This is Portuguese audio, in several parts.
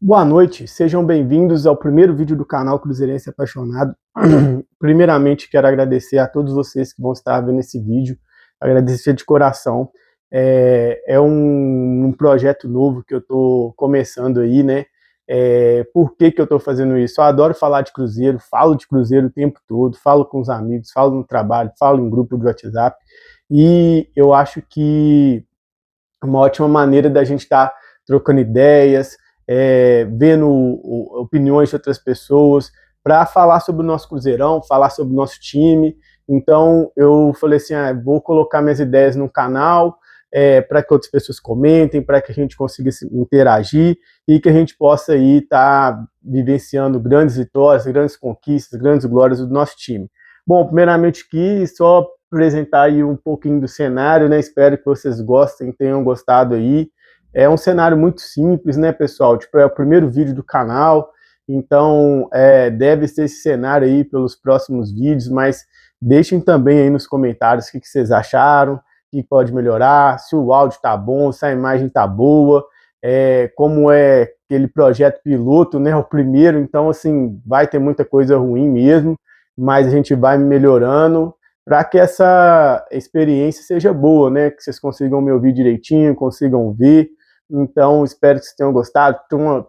Boa noite, sejam bem-vindos ao primeiro vídeo do canal Cruzeirense Apaixonado. Primeiramente, quero agradecer a todos vocês que vão estar vendo esse vídeo, agradecer de coração. É um projeto novo que eu estou começando aí, né? Por que eu estou fazendo isso? Eu adoro falar de Cruzeiro, falo de Cruzeiro o tempo todo, falo com os amigos, falo no trabalho, falo em grupo de WhatsApp, e eu acho que uma ótima maneira da gente estar trocando ideias, vendo opiniões de outras pessoas, para falar sobre o nosso Cruzeirão, falar sobre o nosso time. Então eu falei assim, vou colocar minhas ideias no canal, para que outras pessoas comentem, para que a gente consiga interagir e que a gente possa aí estar vivenciando grandes vitórias, grandes conquistas, grandes glórias do nosso time. Bom, primeiramente aqui, só apresentar aí um pouquinho do cenário, né? Espero que vocês gostem, tenham gostado aí. É um cenário muito simples, né, pessoal? Tipo, é o primeiro vídeo do canal, então deve ser esse cenário aí pelos próximos vídeos, mas deixem também aí nos comentários o que vocês acharam, o que pode melhorar, se o áudio tá bom, se a imagem tá boa, como é aquele projeto piloto, né, o primeiro, então, assim, vai ter muita coisa ruim mesmo, mas a gente vai melhorando, para que essa experiência seja boa, né? Que vocês consigam me ouvir direitinho, consigam ver. Então, espero que vocês tenham gostado.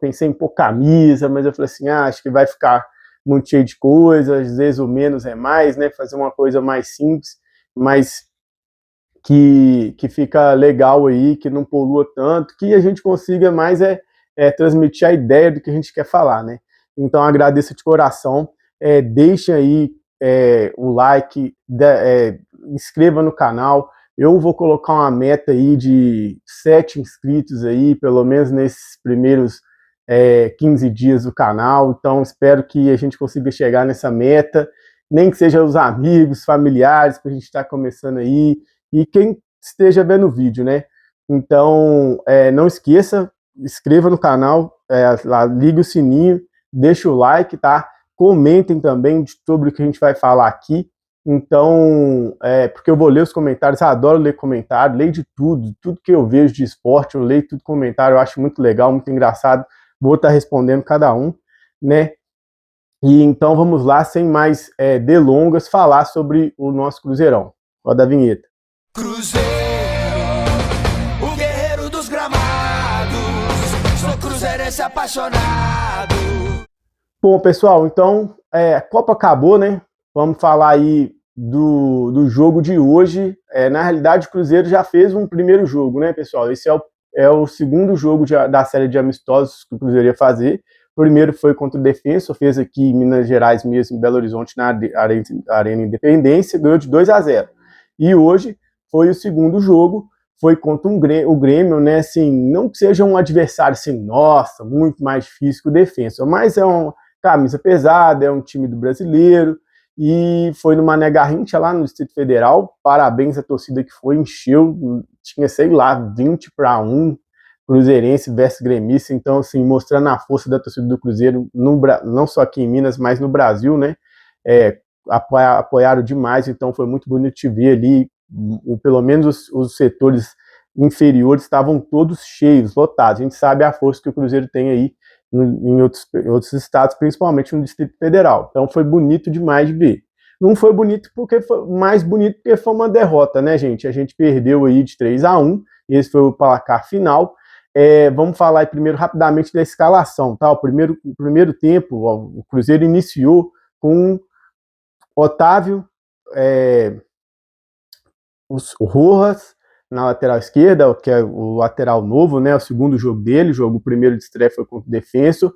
Pensei em pôr camisa, mas eu falei assim, acho que vai ficar muito cheio de coisas, às vezes o menos é mais, né? Fazer uma coisa mais simples, mas que fica legal aí, que não polua tanto, que a gente consiga mais transmitir a ideia do que a gente quer falar, né? Então, agradeço de coração. Deixa aí o like, inscreva no canal. Eu vou colocar uma meta aí de 7 inscritos aí, pelo menos nesses primeiros 15 dias do canal. Então, espero que a gente consiga chegar nessa meta, nem que seja os amigos, familiares, para a gente estar começando aí, e quem esteja vendo o vídeo, né? Então, não esqueça, inscreva no canal, ligue o sininho, deixa o like, tá? Comentem também sobre o que a gente vai falar aqui. Então, porque eu vou ler os comentários, eu adoro ler comentário, leio de tudo que eu vejo de esporte, eu leio tudo comentário, eu acho muito legal, muito engraçado, vou estar respondendo cada um, né? E então vamos lá, sem mais delongas, falar sobre o nosso Cruzeirão. Roda a vinheta. Cruzeiro, o guerreiro dos gramados, sou cruzeirense apaixonado. Bom, pessoal, então a Copa acabou, né? Vamos falar aí do jogo de hoje. Na realidade, o Cruzeiro já fez um primeiro jogo, né, pessoal? Esse é o segundo jogo da série de amistosos que o Cruzeiro ia fazer. O primeiro foi contra o Defensa, fez aqui em Minas Gerais mesmo, em Belo Horizonte, na Arena Independência, ganhou de 2-0. E hoje foi o segundo jogo, foi contra o Grêmio, né? Assim, não que seja um adversário assim, nossa, muito mais difícil que o Defensa, mas é um camisa pesada, é um time do brasileiro, e foi no Mané Garrincha, lá no Distrito Federal. Parabéns à torcida que foi, encheu, tinha, sei lá, 20-1, cruzeirense versus gremista, então, assim, mostrando a força da torcida do Cruzeiro, não só aqui em Minas, mas no Brasil, né? Apoiaram demais, então foi muito bonito te ver ali, pelo menos os setores inferiores estavam todos cheios, lotados. A gente sabe a força que o Cruzeiro tem aí em outros estados, principalmente no Distrito Federal. Então foi bonito demais de ver. Não foi bonito porque foi mais bonito porque foi uma derrota, né, gente? A gente perdeu aí de 3-1, esse foi o placar final. Vamos falar aí primeiro rapidamente da escalação, tá? O primeiro tempo, o Cruzeiro iniciou com Otávio, o Rojas na lateral esquerda, que é o lateral novo, né, o segundo jogo dele, o primeiro de estreia foi contra o Defensa,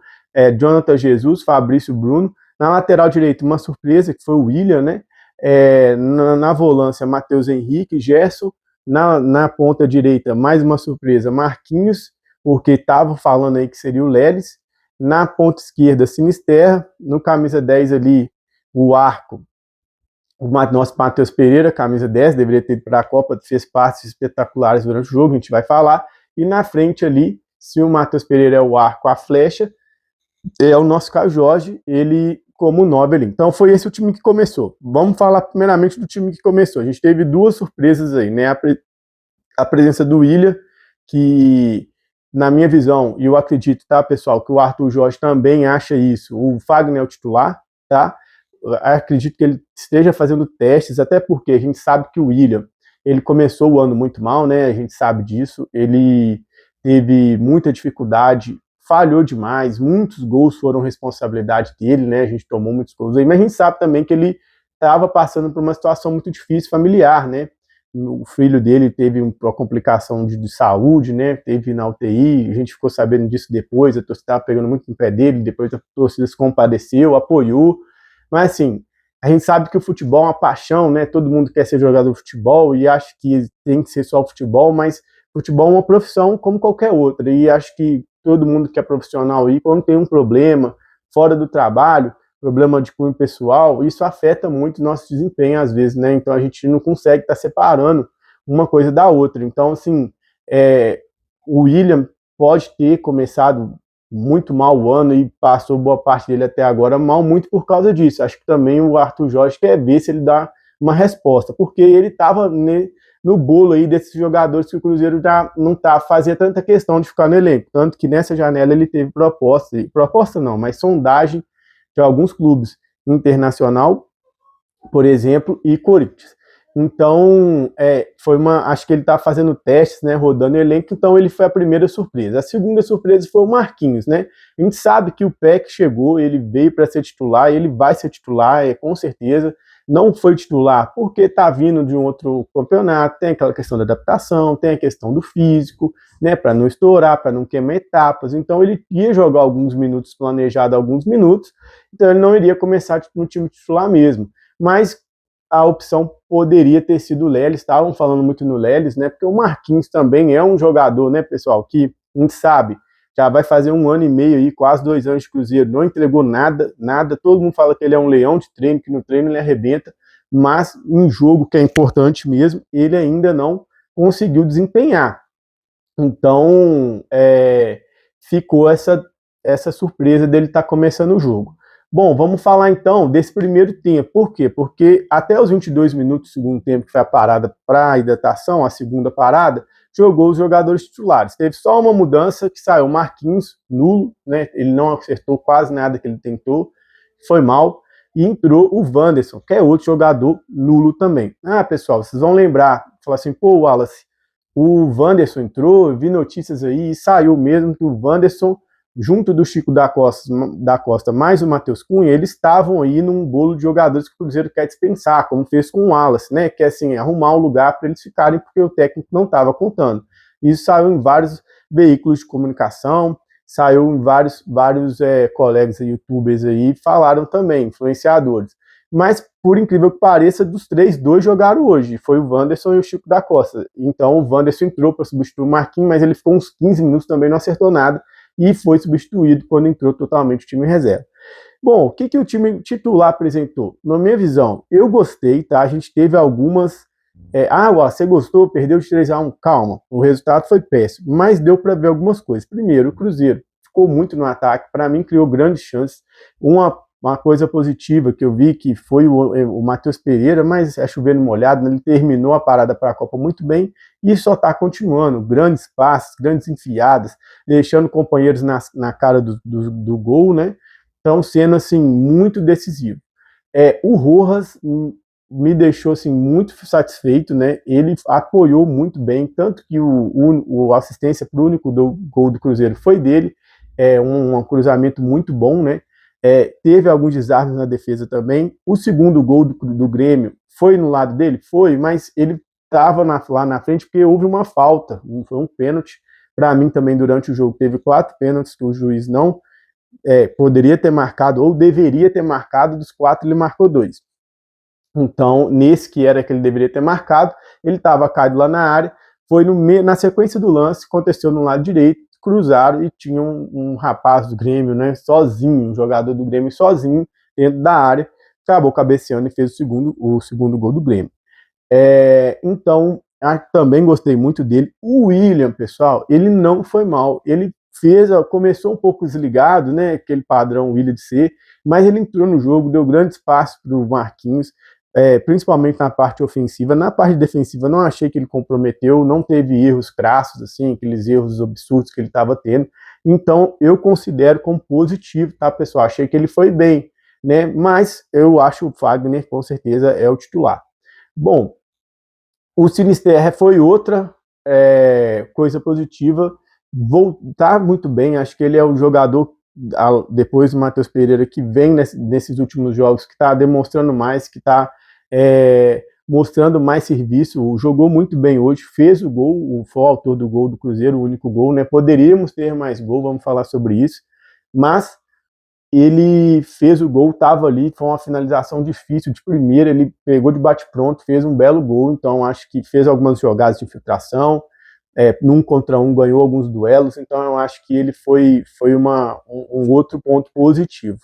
Jonathan Jesus, Fabrício Bruno, na lateral direita uma surpresa, que foi o William, né, na volância Matheus Henrique, Gerson, na ponta direita mais uma surpresa, Marquinhos, porque estavam falando aí que seria o Leles, na ponta esquerda Sinisterra, no camisa 10 ali o Arco, o nosso Matheus Pereira, camisa 10, deveria ter ido para a Copa, fez passes espetaculares durante o jogo, a gente vai falar. E na frente ali, se o Matheus Pereira é o arco, a flecha, é o nosso Caio Jorge, ele como 9 ali. Então foi esse o time que começou. Vamos falar primeiramente do time que começou. A gente teve duas surpresas aí, né? A presença do William, que na minha visão, e eu acredito, tá, pessoal, que o Arthur Jorge também acha isso, o Fagner é o titular, tá? Eu acredito que ele esteja fazendo testes, até porque a gente sabe que o William, ele começou o ano muito mal, né? A gente sabe disso, ele teve muita dificuldade, falhou demais, muitos gols foram responsabilidade dele, né? A gente tomou muitos gols aí, mas a gente sabe também que ele estava passando por uma situação muito difícil familiar, né? O filho dele teve uma complicação de saúde, né? Teve na UTI, a gente ficou sabendo disso depois, a torcida estava pegando muito no pé dele, depois a torcida se compadeceu, apoiou, mas assim, a gente sabe que o futebol é uma paixão, né? Todo mundo quer ser jogador de futebol e acha que tem que ser só futebol, mas futebol é uma profissão como qualquer outra, e acho que todo mundo que é profissional aí, quando tem um problema fora do trabalho, problema de cunho pessoal, isso afeta muito o nosso desempenho às vezes, né? Então a gente não consegue estar separando uma coisa da outra. Então, assim, o William pode ter começado muito mal o ano e passou boa parte dele até agora mal, muito por causa disso. Acho que também o Arthur Jorge quer ver se ele dá uma resposta, porque ele estava no bolo aí desses jogadores que o Cruzeiro já não fazia tanta questão de ficar no elenco, tanto que nessa janela ele teve proposta não, mas sondagem de alguns clubes, Internacional, por exemplo, e Corinthians. Então, acho que ele está fazendo testes, né, rodando o elenco, então ele foi a primeira surpresa. A segunda surpresa foi o Marquinhos, né? A gente sabe que o Peck chegou, ele veio para ser titular, ele vai ser titular, com certeza. Não foi titular porque está vindo de um outro campeonato, tem aquela questão da adaptação, tem a questão do físico, né, para não estourar, para não queimar etapas. Então ele ia jogar alguns minutos, planejado alguns minutos, então ele não iria começar no time titular mesmo. Mas a opção poderia ter sido o Leles, estavam falando muito no Leles, né, porque o Marquinhos também é um jogador, né, pessoal, que a gente sabe, já vai fazer 1 ano e meio aí, quase 2 anos de Cruzeiro, não entregou nada, todo mundo fala que ele é um leão de treino, que no treino ele arrebenta, mas em jogo, que é importante mesmo, ele ainda não conseguiu desempenhar. Então, ficou essa surpresa dele estar começando o jogo. Bom, vamos falar então desse primeiro tempo. Por quê? Porque até os 22 minutos do segundo tempo, que foi a parada para a hidratação, a segunda parada, jogou os jogadores titulares. Teve só uma mudança, que saiu o Marquinhos, nulo, né? Ele não acertou quase nada que ele tentou, foi mal, e entrou o Wanderson, que é outro jogador nulo também. Ah, pessoal, vocês vão lembrar, falar assim, pô, Wallace, o Wanderson entrou, eu vi notícias aí, e saiu mesmo que o Wanderson, junto do Chico da Costa mais o Matheus Cunha, eles estavam aí num bolo de jogadores que o Cruzeiro quer dispensar, como fez com o Wallace, né? Que é assim, arrumar um lugar para eles ficarem, porque o técnico não estava contando. Isso saiu em vários veículos de comunicação, saiu em vários colegas youtubers aí, falaram também, influenciadores. Mas, por incrível que pareça, dos três, 2 jogaram hoje. Foi o Wanderson e o Chico da Costa. Então, o Wanderson entrou para substituir o Marquinhos, mas ele ficou uns 15 minutos também, não acertou nada, e foi substituído quando entrou totalmente o time reserva. Bom, o que o time titular apresentou? Na minha visão, eu gostei, tá? A gente teve algumas... você gostou, perdeu de 3-1, calma, o resultado foi péssimo, mas deu para ver algumas coisas. Primeiro, o Cruzeiro ficou muito no ataque, para mim criou grandes chances. Uma coisa positiva que eu vi que foi o Matheus Pereira, mas é chovendo molhado, né? Ele terminou a parada para a Copa muito bem e só está continuando. Grandes passes, grandes enfiadas, deixando companheiros na cara do gol, né? Então, sendo assim, muito decisivo. O Rojas me deixou assim, muito satisfeito, né? Ele apoiou muito bem, tanto que o assistência para o único gol do Cruzeiro foi dele, um cruzamento muito bom, né? Teve alguns desarmes na defesa também. O segundo gol do Grêmio foi no lado dele? Foi, mas ele estava lá na frente porque houve uma falta, foi um pênalti. Para mim também durante o jogo teve 4 pênaltis que o juiz não poderia ter marcado ou deveria ter marcado, dos 4 ele marcou 2. Então, nesse que era que ele deveria ter marcado, ele estava caído lá na área, foi na sequência do lance, aconteceu no lado direito, cruzaram e tinha um rapaz do Grêmio, né, sozinho, um jogador do Grêmio sozinho, dentro da área, acabou cabeceando e fez o segundo gol do Grêmio. Então, também gostei muito dele. O William, pessoal, ele não foi mal, ele começou um pouco desligado, né, aquele padrão William de ser, mas ele entrou no jogo, deu grande espaço para o Marquinhos, principalmente na parte ofensiva. Na parte defensiva, não achei que ele comprometeu, não teve erros crassos, assim, aqueles erros absurdos que ele estava tendo. Então, eu considero como positivo, tá, pessoal? Achei que ele foi bem, né? Mas eu acho que o Fagner, com certeza, é o titular. Bom, o Sinisterra foi outra coisa positiva, voltar muito bem, acho que ele é o jogador, depois do Matheus Pereira, que vem nesses últimos jogos, que está demonstrando mais, que está mostrando mais serviço, jogou muito bem hoje, fez o gol, foi o autor do gol do Cruzeiro, o único gol, né? Poderíamos ter mais gol, vamos falar sobre isso, mas ele fez o gol, estava ali, foi uma finalização difícil de primeira, ele pegou de bate-pronto, fez um belo gol, então acho que fez algumas jogadas de infiltração, num contra um, ganhou alguns duelos, então eu acho que ele foi um outro ponto positivo.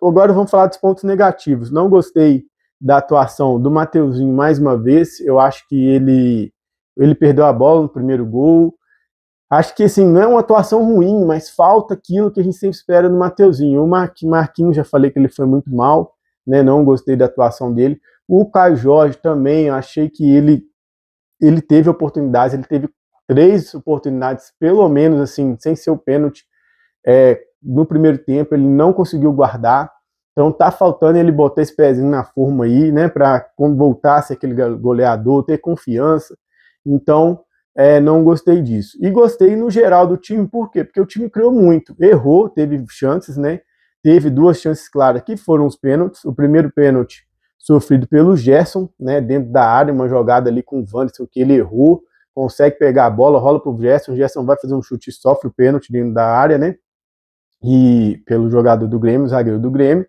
Agora vamos falar dos pontos negativos. Não gostei da atuação do Mateuzinho mais uma vez, eu acho que ele perdeu a bola no primeiro gol. Acho que assim, não é uma atuação ruim, mas falta aquilo que a gente sempre espera no Mateuzinho. O Marquinhos, já falei que ele foi muito mal, né? Não gostei da atuação dele. O Caio Jorge também, achei que ele teve oportunidades, ele teve 3 oportunidades, pelo menos assim, sem ser o pênalti, no primeiro tempo, ele não conseguiu guardar. Então tá faltando ele botar esse pezinho na forma aí, né? Para quando voltasse aquele goleador, ter confiança. Então, não gostei disso. E gostei no geral do time, por quê? Porque o time criou muito, errou, teve chances, né? Teve 2 chances claras, que foram os pênaltis. O primeiro pênalti sofrido pelo Gerson, né? Dentro da área, uma jogada ali com o Wanderson, que ele errou, consegue pegar a bola, rola pro Gerson, o Gerson vai fazer um chute e sofre o pênalti dentro da área, né? E pelo jogador do Grêmio, zagueiro do Grêmio.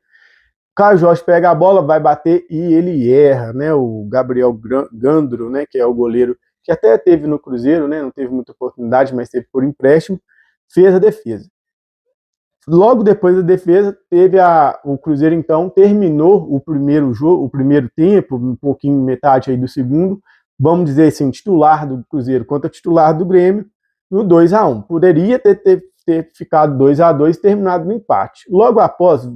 Caio Jorge pega a bola, vai bater e ele erra, né? O Gabriel Gandro, né? Que é o goleiro que até teve no Cruzeiro, né? Não teve muita oportunidade, mas teve por empréstimo, fez a defesa. Logo depois da defesa, o Cruzeiro então terminou o primeiro jogo, o primeiro tempo, um pouquinho metade aí do segundo, vamos dizer assim, titular do Cruzeiro contra titular do Grêmio, no 2-1. Poderia ter ficado 2-2 e terminado no empate. Logo após,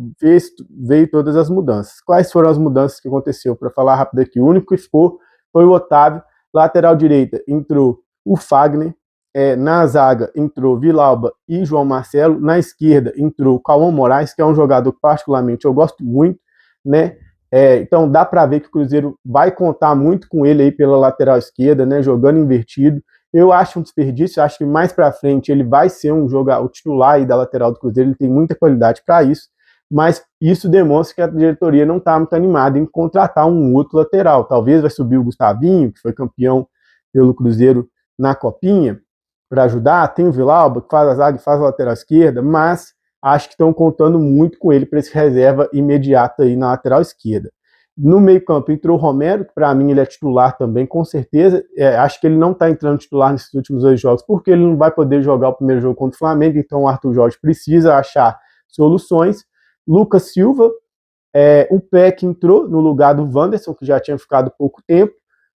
veio todas as mudanças. Quais foram as mudanças que aconteceu? Para falar rápido aqui, o único que ficou foi o Otávio. Lateral direita entrou o Fagner. Na zaga entrou Vilauba e João Marcelo. Na esquerda entrou o Cauã Moraes, que é um jogador que particularmente eu gosto muito, né? Então dá para ver que o Cruzeiro vai contar muito com ele aí pela lateral esquerda, né? Jogando invertido. Eu acho um desperdício, acho que mais para frente ele vai ser o titular aí da lateral do Cruzeiro, ele tem muita qualidade para isso, mas isso demonstra que a diretoria não está muito animada em contratar um outro lateral. Talvez vai subir o Gustavinho, que foi campeão pelo Cruzeiro na Copinha, para ajudar. Tem o Vilauba, que faz a zaga e faz a lateral esquerda, mas acho que estão contando muito com ele para esse reserva imediato aí na lateral esquerda. No meio-campo entrou o Romero, que para mim ele é titular também, com certeza. Acho que ele não está entrando titular nesses últimos 2 jogos, porque ele não vai poder jogar o primeiro jogo contra o Flamengo, então o Arthur Jorge precisa achar soluções. Lucas Silva, o Peck entrou no lugar do Wanderson, que já tinha ficado pouco tempo.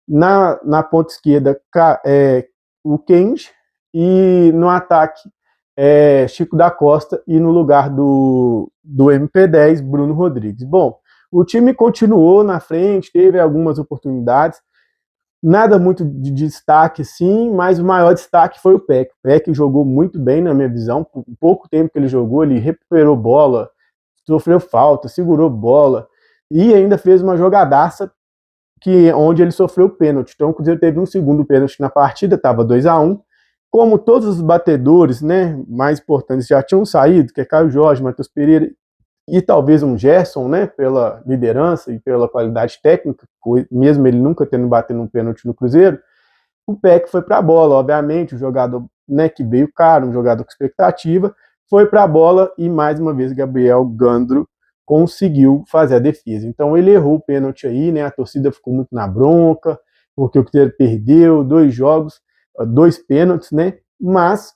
Na ponta esquerda, o Kenji, e no ataque, Chico da Costa, e no lugar do MP10, Bruno Rodrigues. Bom, o time continuou na frente, teve algumas oportunidades, nada muito de destaque, sim, mas o maior destaque foi o Peck. O Peck jogou muito bem, na minha visão, por pouco tempo que ele jogou, ele recuperou bola, sofreu falta, segurou bola, e ainda fez uma jogadaça onde ele sofreu pênalti. Então o Cruzeiro teve um segundo pênalti na partida, estava 2-1. Como todos os batedores, né, mais importantes já tinham saído, que é Caio Jorge, Matheus Pereira e talvez um Gerson, né, pela liderança e pela qualidade técnica, mesmo ele nunca tendo batido um pênalti no Cruzeiro, o Peck foi para a bola, obviamente, o jogador, né, que veio caro, um jogador com expectativa, foi para a bola e mais uma vez Gabriel Gandro conseguiu fazer a defesa. Então ele errou o pênalti aí, né, a torcida ficou muito na bronca, porque o Cruzeiro perdeu 2 jogos, 2 pênaltis, né, mas,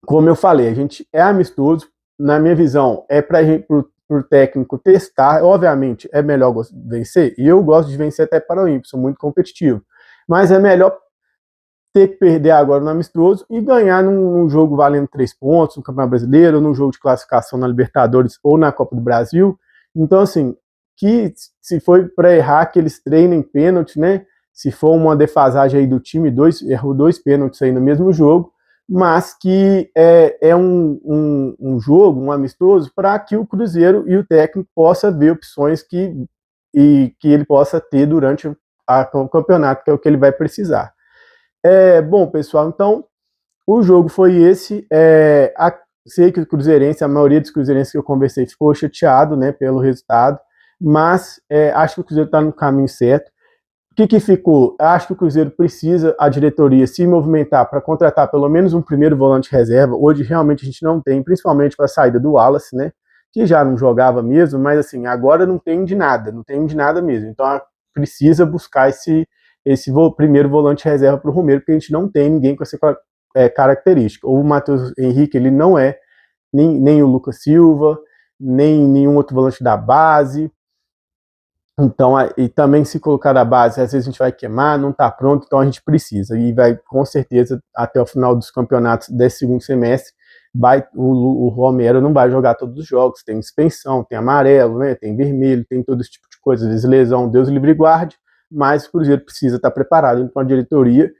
como eu falei, a gente é amistoso, na minha visão, para o técnico testar, obviamente é melhor vencer, e eu gosto de vencer até para o ímpio, sou muito competitivo, mas é melhor ter que perder agora no amistoso e ganhar num jogo valendo 3 pontos, no Campeonato Brasileiro, ou num jogo de classificação na Libertadores ou na Copa do Brasil. Então, assim, que se foi para errar, que eles treinem pênalti, né? Se for uma defasagem aí do time, errou 2 pênaltis aí no mesmo jogo, mas que é um jogo, um amistoso, para que o Cruzeiro e o técnico possa ver opções que ele possa ter durante o campeonato, que é o que ele vai precisar. Bom, pessoal, então o jogo foi esse. Sei que o Cruzeirense, a maioria dos cruzeirenses que eu conversei ficou chateado, né, pelo resultado, mas acho que o Cruzeiro está no caminho certo. O que ficou? Acho que o Cruzeiro precisa, a diretoria, se movimentar para contratar pelo menos um primeiro volante reserva. Hoje realmente a gente não tem, principalmente com a saída do Wallace, né? Que já não jogava mesmo, mas assim, agora não tem de nada, não tem de nada mesmo. Então precisa buscar esse primeiro volante reserva para o Romero, porque a gente não tem ninguém com essa característica. O Matheus Henrique, ele não é nem o Lucas Silva, nem nenhum outro volante da base. Então, e também se colocar da base, às vezes a gente vai queimar, não está pronto, então a gente precisa. E vai, com certeza, até o final dos campeonatos desse segundo semestre, o Romero não vai jogar todos os jogos. Tem suspensão, tem amarelo, né, tem vermelho, tem todo esse tipo de coisa, às vezes lesão, Deus livre e guarde, mas o Cruzeiro precisa estar preparado. Então a diretoria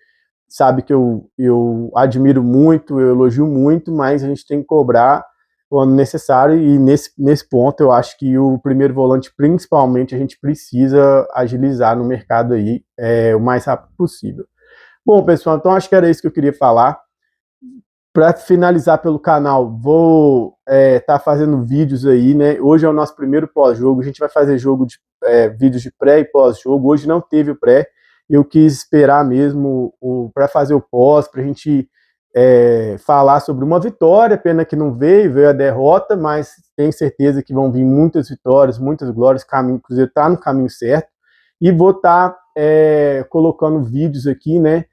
sabe que eu admiro muito, eu elogio muito, mas a gente tem que cobrar quando necessário, e nesse ponto eu acho que o primeiro volante, principalmente, a gente precisa agilizar no mercado aí o mais rápido possível. Bom, pessoal, então acho que era isso que eu queria falar. Para finalizar pelo canal, vou estar fazendo vídeos aí, né? Hoje é o nosso primeiro pós-jogo, a gente vai fazer vídeos de pré e pós-jogo. Hoje não teve o pré, eu quis esperar mesmo para fazer o pós, para a gente falar sobre uma vitória. Pena que não veio a derrota, mas tenho certeza que vão vir muitas vitórias, muitas glórias. O Cruzeiro está no caminho certo, e vou estar colocando vídeos aqui, né?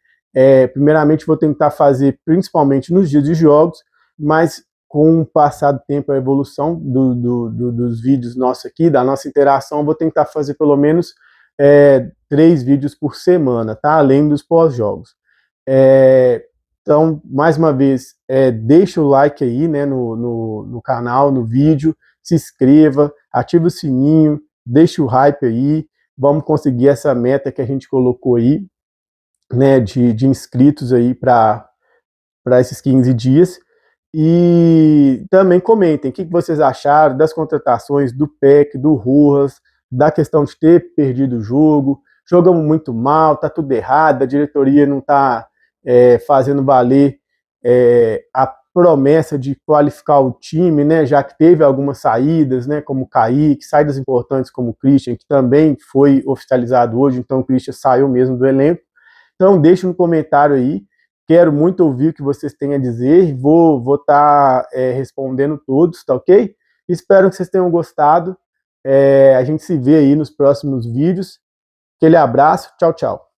Primeiramente vou tentar fazer principalmente nos dias de jogos, mas com o passar do tempo, a evolução dos vídeos nossos aqui, da nossa interação, vou tentar fazer pelo menos 3 vídeos por semana, tá? Além dos pós-jogos. Então, mais uma vez, deixa o like aí, né, no canal, no vídeo, se inscreva, ativa o sininho, deixa o hype aí, vamos conseguir essa meta que a gente colocou aí, né, de inscritos aí para esses 15 dias. E também comentem o que vocês acharam das contratações do PEC, do Rojas, da questão de ter perdido o jogo. Jogamos muito mal, tá tudo errado, a diretoria não está fazendo valer a promessa de qualificar o time, né, já que teve algumas saídas, né, como o Kaique, saídas importantes como o Christian, que também foi oficializado hoje, então o Christian saiu mesmo do elenco. Então deixe no comentário aí, quero muito ouvir o que vocês têm a dizer, vou estar respondendo todos, tá ok? Espero que vocês tenham gostado, a gente se vê aí nos próximos vídeos. Aquele abraço, tchau, tchau.